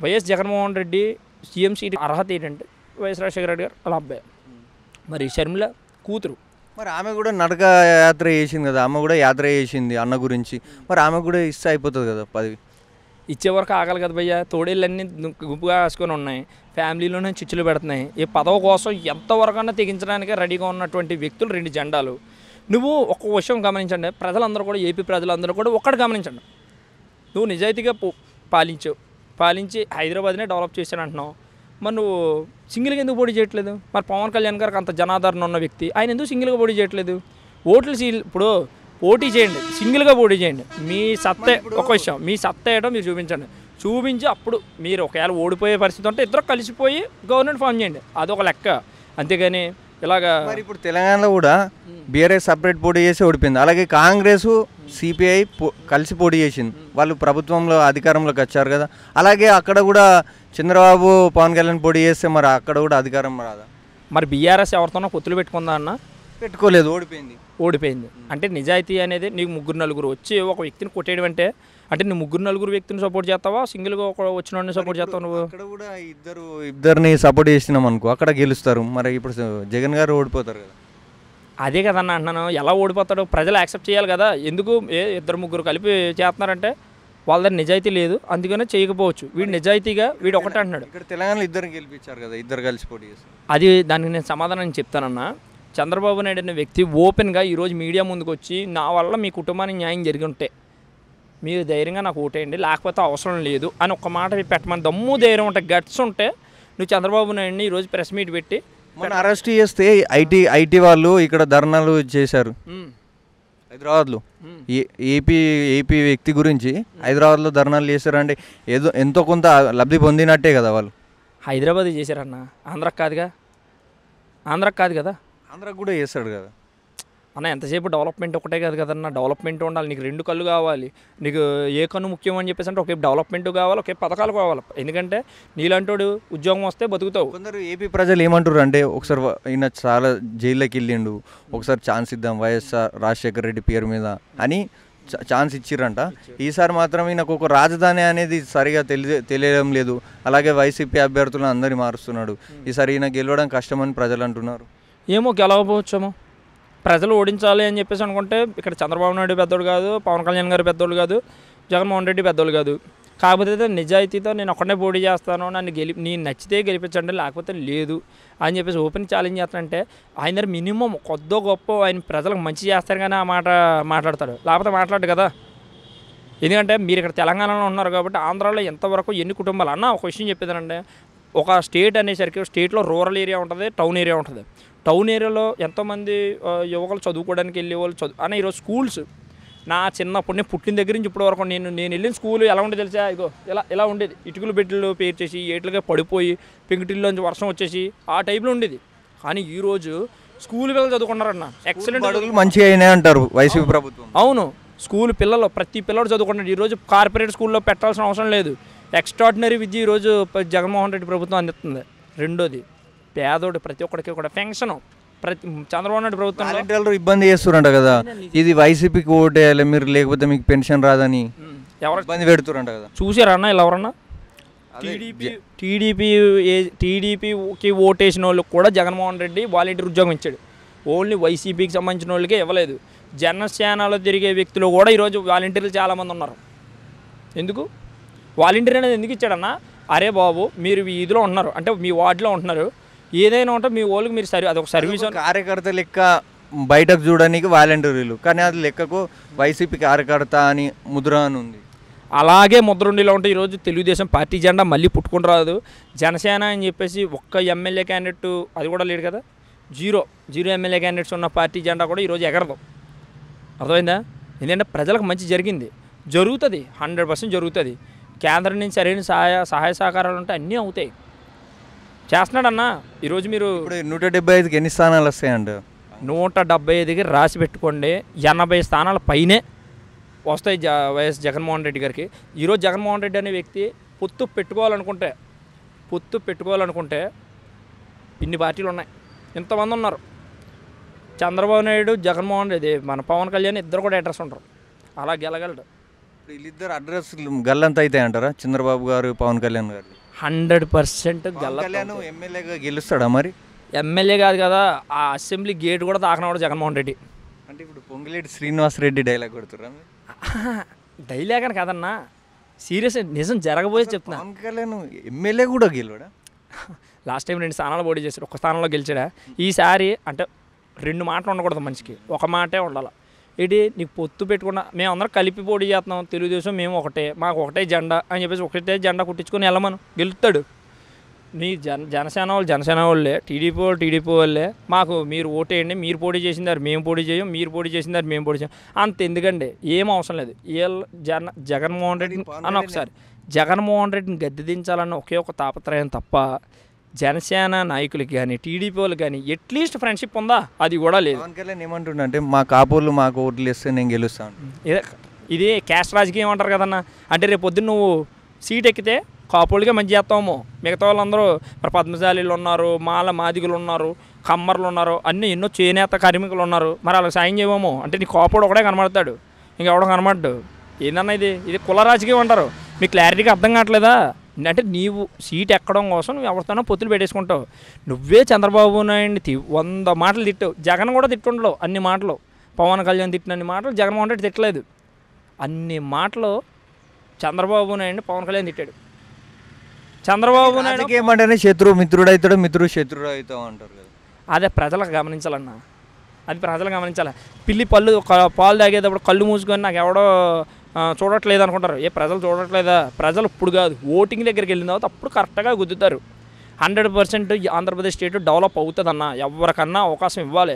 YS Jaganmohan Reddy CM seat అర్హత ఏంటంటే YS Rajasekhara Reddy గారు వాళ్ళ అబ్బాయి, మరి షర్మిల కూతురు. మరి ఆమె కూడా నడక యాత్ర చేసింది కదా, ఆమె కూడా యాత్ర చేసింది అన్న గురించి, మరి ఆమె కూడా ఇస్తే అయిపోతుంది కదా పదవి. ఇచ్చే వరకు ఆగాలి కదా భయ్య. తోడేళ్ళన్నీ గుంపుగా వేసుకొని ఉన్నాయి, ఫ్యామిలీలోనే చిచ్చులు పెడుతున్నాయి. ఈ పదవి కోసం ఎంతవరకన్నా తెగించడానికి రెడీగా ఉన్నటువంటి వ్యక్తులు 2 జెండాలు. నువ్వు ఒక విషయం గమనించండి, ప్రజలందరూ కూడా, ఏపీ ప్రజలందరూ కూడా ఒక్కటి గమనించండి. నువ్వు నిజాయితీగా పాలించి హైదరాబాద్నే డెవలప్ చేశాను అంటున్నావు, మరి నువ్వు సింగిల్గా ఎందుకు పోటీ చేయట్లేదు? మరి పవన్ కళ్యాణ్ గారికి అంత జనాదరణ ఉన్న వ్యక్తి, ఆయన ఎందుకు సింగిల్గా పోటీ చేయట్లేదు? ఇప్పుడు పోటీ చేయండి, సింగిల్గా పోటీ చేయండి. మీ సత్తా, ఒక విషయం, మీ సత్తా ఏటో మీరు చూపించి అప్పుడు మీరు ఒకవేళ ఓడిపోయే పరిస్థితి ఉంటే ఇద్దరు కలిసిపోయి గవర్నమెంట్ ఫామ్ చేయండి, అదొక లెక్క. అంతేగాని ఇలాగా మరి ఇప్పుడు తెలంగాణలో కూడా బీఆర్ఎస్ సపరేట్ పోటీ చేసి ఓడిపోయింది, అలాగే కాంగ్రెస్ సిపిఐ కలిసి పోటీ చేసింది, వాళ్ళు ప్రభుత్వంలో అధికారంలోకి వచ్చారు కదా. అలాగే అక్కడ కూడా చంద్రబాబు పవన్ కళ్యాణ్ పోటీ చేస్తే మరి అక్కడ కూడా అధికారం రాదా? మరి బీఆర్ఎస్ ఎవరితోనో పొత్తులు పెట్టుకుందా అన్న? పెట్టుకోలేదు, ఓడిపోయింది. అంటే నిజాయితీ అనేది నీకు 3-4 వచ్చి ఒక వ్యక్తిని కొట్టేయడం అంటే నువ్వు 3-4 వ్యక్తిని సపోర్ట్ చేస్తావా, సింగిల్గా ఒక వచ్చిన వాడిని సపోర్ట్ చేస్తావు? నువ్వు అక్కడ కూడా ఇద్దరిని సపోర్ట్ చేసినాం అనుకో, అక్కడ గెలుస్తారు. మరి ఇప్పుడు జగన్ గారు ఓడిపోతారు కదా. అదే కదన్న అంటున్నాను, ఎలా ఓడిపోతాడు? ప్రజలు యాక్సెప్ట్ చేయాలి కదా. ఎందుకు 2-3 కలిపి చేస్తున్నారంటే వాళ్ళ దగ్గర నిజాయితీ లేదు, అందుకనే చేయకపోవచ్చు. వీడు నిజాయితీగా వీడు ఒకటే అంటున్నాడు. ఇక్కడ తెలంగాణలో ఇద్దరు గెలిపించారు కదా, ఇద్దరు కలిసి పోటీ చేస్తారు. అది దానికి నేను సమాధానం చెప్తానన్నా. చంద్రబాబు నాయుడు అనే వ్యక్తి ఓపెన్గా ఈరోజు మీడియా ముందుకు వచ్చి, నా వల్ల మీ కుటుంబానికి న్యాయం జరిగి ఉంటే మీరు ధైర్యంగా నాకు ఓటేయండి, లేకపోతే అవసరం లేదు అని ఒక్క మాట పెట్టమని దమ్ము ధైర్యం ఉంటే, గట్స్ ఉంటే నువ్వు చంద్రబాబు నాయుడిని ఈరోజు ప్రెస్ మీట్ పెట్టి మన అరెస్ట్ చేస్తే ఐటీ వాళ్ళు ఇక్కడ ధర్నాలు చేశారు హైదరాబాద్లో. ఏపీ వ్యక్తి గురించి హైదరాబాద్లో ధర్నాలు చేశారంటే ఎంతో కొంత లబ్ధి పొందినట్టే కదా వాళ్ళు. హైదరాబాద్ చేశారన్న, ఆంధ్రాకి కాదు కదా. ఆంధ్రాకి కూడా చేస్తాడు కదా అన్న. ఎంతసేపు డెవలప్మెంట్ ఒకటే కాదు కదన్న, డెవలప్మెంట్ ఉండాలి. నీకు 2 కళ్ళు కావాలి. నీకు ఏ కన్ను ముఖ్యం అని చెప్పేసి అంటే ఒకే డెవలప్మెంట్ కావాలి, ఒకే పథకాలు కావాలి. ఎందుకంటే నీలాంటోడు ఉద్యోగం వస్తే బతుకుతావు. కొందరు ఏపీ ప్రజలు ఏమంటారు అంటే, ఒకసారి ఈయన చాలా జైల్లోకి వెళ్ళిండు, ఒకసారి ఛాన్స్ ఇద్దాం వైఎస్ఆర్ రాజశేఖర రెడ్డి పేరు మీద అని ఛాన్స్ ఇచ్చిర్రంట. ఈసారి మాత్రం ఈయనకు ఒక రాజధాని అనేది సరిగా తెలియడం లేదు. అలాగే వైసీపీ అభ్యర్థులను అందరినీ మారుస్తున్నాడు. ఈసారి ఈయన గెలవడం కష్టమని ప్రజలు అంటున్నారు. ఏమో గెలవకపోవచ్చేమో. ప్రజలు ఓడించాలి అని చెప్పేసి అనుకుంటే ఇక్కడ చంద్రబాబు నాయుడు పెద్దోడు కాదు, పవన్ కళ్యాణ్ గారు పెద్దోళ్ళు కాదు, జగన్మోహన్ రెడ్డి పెద్దోళ్ళు కాదు. కాకపోతే నిజాయితీతో నేను ఒక్కడే పోటీ చేస్తాను, నేను నచ్చితే గెలిపించండి, లేకపోతే లేదు అని చెప్పేసి ఓపెన్ ఛాలెంజ్ చేస్తానంటే ఆయన దగ్గర మినిమం కొద్దో గొప్ప ఆయన ప్రజలకు మంచి చేస్తారు కానీ ఆ మాట మాట్లాడతాడు, లేకపోతే మాట్లాడు కదా. ఎందుకంటే మీరు ఇక్కడ తెలంగాణలో ఉన్నారు కాబట్టి ఆంధ్రాలో ఎంతవరకు ఎన్ని కుటుంబాలు అన్న. ఒక విషయం చెప్పేదానంటే, ఒక స్టేట్ అనేసరికి స్టేట్లో రూరల్ ఏరియా ఉంటుంది, టౌన్ ఏరియా ఉంటుంది. టౌన్ ఏరియాలో ఎంతోమంది యువకులు చదువుకోవడానికి వెళ్ళేవాళ్ళు అన్న. ఈరోజు స్కూల్స్ నా చిన్నప్పుడు నేను పుట్టిన దగ్గర నుంచి ఇప్పటి వరకు నేను వెళ్ళిన స్కూల్ ఎలా ఉండేది తెలుసా? ఇగో ఇలా ఉండేది. ఇటుకలు బెడ్లు పేర్చేసి ఏట్లుగా పడిపోయి పెంకుటిల్లోంచి వర్షం వచ్చేసి ఆ టైప్లో ఉండేది. కానీ ఈరోజు స్కూల్ పిల్లలు చదువుకున్నారన్న, ఎక్సలెంట్, మంచిగా అయినాయి అంటారు వైసీపీ ప్రభుత్వం. అవును, స్కూల్ పిల్లలు ప్రతి పిల్లడు చదువుకుంటాడు. ఈరోజు కార్పొరేట్ స్కూల్లో పెట్టాల్సిన అవసరం లేదు. ఎక్స్ట్రాడినరీ విద్య ఈరోజు జగన్మోహన్ రెడ్డి ప్రభుత్వం అందిస్తుంది. రెండోది, పేదోడు ప్రతి ఒక్కడికి కూడా పెన్షన్ చంద్రబాబు నాయుడు ప్రభుత్వం ఇబ్బంది చేస్తురంట కదా, ఇది వైసీపీకి ఓటేయాలి మీరు లేకపోతే మీకు పెన్షన్ రాదని ఎవరు ఇబ్బంది పెడుతురంట కదా. చూసారన్నా ఇలా ఎవరన్నా? టీడీపీకి ఓటేసిన వాళ్ళకి కూడా జగన్మోహన్ రెడ్డి వాలంటీర్ ఉద్యోగం ఇచ్చాడు. ఓన్లీ వైసీపీకి సంబంధించిన వాళ్ళకే ఇవ్వలేదు. జనసేనలో తిరిగే వ్యక్తులు కూడా ఈరోజు వాలంటీర్లు చాలామంది ఉన్నారు. ఎందుకు వాలంటీర్ అనేది ఎందుకు ఇచ్చాడన్నా? అరే బాబు, మీరు వీధిలో ఉంటున్నారు అంటే మీ వార్డులో ఉంటున్నారు, ఏదైనా ఉంటే మీ వాళ్ళకి మీరు అదొక సర్వీస్. కార్యకర్త లెక్క బయటకు చూడడానికి వాలంటీర్లు, కానీ అది లెక్కకు వైసీపీ కార్యకర్త అని ముద్ర అని ఉంది. అలాగే ముద్ర ఉండేలా ఉంటే ఈరోజు తెలుగుదేశం పార్టీ జెండా మళ్ళీ పుట్టుకుని రాదు. జనసేన అని చెప్పేసి ఒక్క ఎమ్మెల్యే క్యాండిడేట్ అది కూడా లేడు కదా. జీరో ఎమ్మెల్యే క్యాండిడేట్స్ ఉన్న పార్టీ జెండా కూడా ఈరోజు ఎగరదు. అర్థమైందా? ఎందుకంటే ప్రజలకు మంచి జరుగుతుంది, 100% జరుగుతుంది. కేంద్రం నుంచి సరైన సహాయ సహకారాలు ఉంటే అన్నీ అవుతాయి. చేస్తున్నాడన్నా. ఈరోజు మీరు 175కి ఎన్ని స్థానాలు వస్తాయంట? 175కి రాసి పెట్టుకోండి, 80 స్థానాల పైనే వస్తాయి వైఎస్ జగన్మోహన్ రెడ్డి గారికి. ఈరోజు జగన్మోహన్ రెడ్డి అనే వ్యక్తి పొత్తు పెట్టుకోవాలనుకుంటే ఇన్ని పార్టీలు ఉన్నాయి, ఇంతమంది ఉన్నారు. చంద్రబాబు నాయుడు, జగన్మోహన్ రెడ్డి, మన పవన్ కళ్యాణ్ ఇద్దరు కూడా అడ్రస్ ఉంటారు. అలా గెలగలడు. వీళ్ళిద్దరు అడ్రస్ గల్లంత అయితే అంటారా చంద్రబాబు గారు పవన్ కళ్యాణ్ గారు? 100% పవన్ కళ్యాణ్ ఎమ్మెల్యేగా గెలుస్తాడా మరి? ఎమ్మెల్యే కాదు కదా, ఆ అసెంబ్లీ గేట్ కూడా తాకనవాడు జగన్మోహన్ రెడ్డి. అంటే ఇప్పుడు పొంగులేటి శ్రీనివాస్ రెడ్డి డైలాగ్ కొడుతురా మీరు? డైలాగ్ అని కాదన్నా, సీరియస్ నిజం జరగబోయే చెప్తున్నా. పవన్ కళ్యాణ్ ఎమ్మెల్యే కూడా గెలవడా? లాస్ట్ టైం 2 స్థానాలు పోటీ చేశాడు, ఒక స్థానంలో గెలిచాడా. ఈసారి అంటే 2 మాటలు ఉండకూడదు మనిషికి, ఒక మాటే ఉండాలి. ఇది నీకు పొత్తు పెట్టుకున్న మేము అందరం కలిపి పోటీ చేస్తున్నాం, తెలుగుదేశం మేము ఒకటే, మాకు ఒకటే జెండా అని చెప్పేసి ఒకటే జెండా కుట్టించుకొని వెళ్ళమను, గెలుస్తాడు. నీ జనసేన వాళ్ళే, టీడీపీ వాళ్ళే, మాకు మీరు ఓటేయండి, మీరు పోటీ చేసిందారు మేము పోటీ చేయం, మీరు పోటీ చేసిందారు మేము పోటీ చేయం, అంత ఎందుకండి, ఏం అవసరం లేదు. జగన్మోహన్ రెడ్డి అని ఒకసారి జగన్మోహన్ రెడ్డిని గద్దె దించాలన్న ఒకే ఒక తాపత్రయం తప్ప జనసేన నాయకులకి కానీ టీడీపీ వాళ్ళకి కానీ అట్లీస్ట్ ఫ్రెండ్షిప్ ఉందా? అది కూడా లేదు. పవన్ కళ్యాణ్ ఏమంటుండే అంటే మా కాపోళ్ళు మాకు ఓట్లు వేస్తే నేను గెలుస్తాను. ఇది క్యాస్ట్ రాజకీయం అంటారు కదన్నా. అంటే రేపు పొద్దున్న నువ్వు సీట్ ఎక్కితే కాపోళ్ళుగా మంచి చేస్తామో, మిగతా వాళ్ళందరూ మరి పద్మశాలీలు ఉన్నారు, మాదిగులు ఉన్నారు, కమ్మర్లు ఉన్నారు, అన్నీ ఎన్నో చేనేత కార్మికులు ఉన్నారు, మరి వాళ్ళకి సాయం చేయమో అంటే నీ కాపోడు ఒకడే కనబడతాడు, ఇంకెవడో కనబడ్డు. ఏందన్నా ఇది కుల రాజకీయం అంటారు. మీకు క్లారిటీగా అర్థం కావట్లేదా? అంటే నీవు సీట్ ఎక్కడం కోసం నువ్వు ఎవరితోనో పొత్తులు పెట్టేసుకుంటావు. నువ్వే చంద్రబాబు నాయుడిని 100 మాటలు తిట్టావు, జగన్ కూడా తిట్టుండవు అన్ని మాటలు. పవన్ కళ్యాణ్ తిట్టినన్ని మాటలు జగన్మోహన్ రెడ్డి తిట్టలేదు. అన్ని మాటలు చంద్రబాబు నాయుడిని పవన్ కళ్యాణ్ తిట్టాడు. చంద్రబాబు నాయుడు ఏమంటేనే శత్రువు మిత్రుడు అవుతాడు, మిత్రుడు శత్రుడు అవుతావు అంటారు కదా. అదే ప్రజలకు గమనించాలన్నా, అది ప్రజలు గమనించాలి. పిల్లి పాలు తాగేటప్పుడు కళ్ళు మూసుకొని నాకు ఎవడో చూడట్లేదు అనుకుంటారు. ప్రజలు చూడట్లేదా? ప్రజలు ఇప్పుడు కాదు, ఓటింగ్ దగ్గరికి వెళ్ళిన తర్వాత అప్పుడు కరెక్ట్గా గుద్దుతారు. 100% ఆంధ్రప్రదేశ్ స్టేట్ డెవలప్ అవుతుందన్న, ఎవరికన్నా అవకాశం ఇవ్వాలి.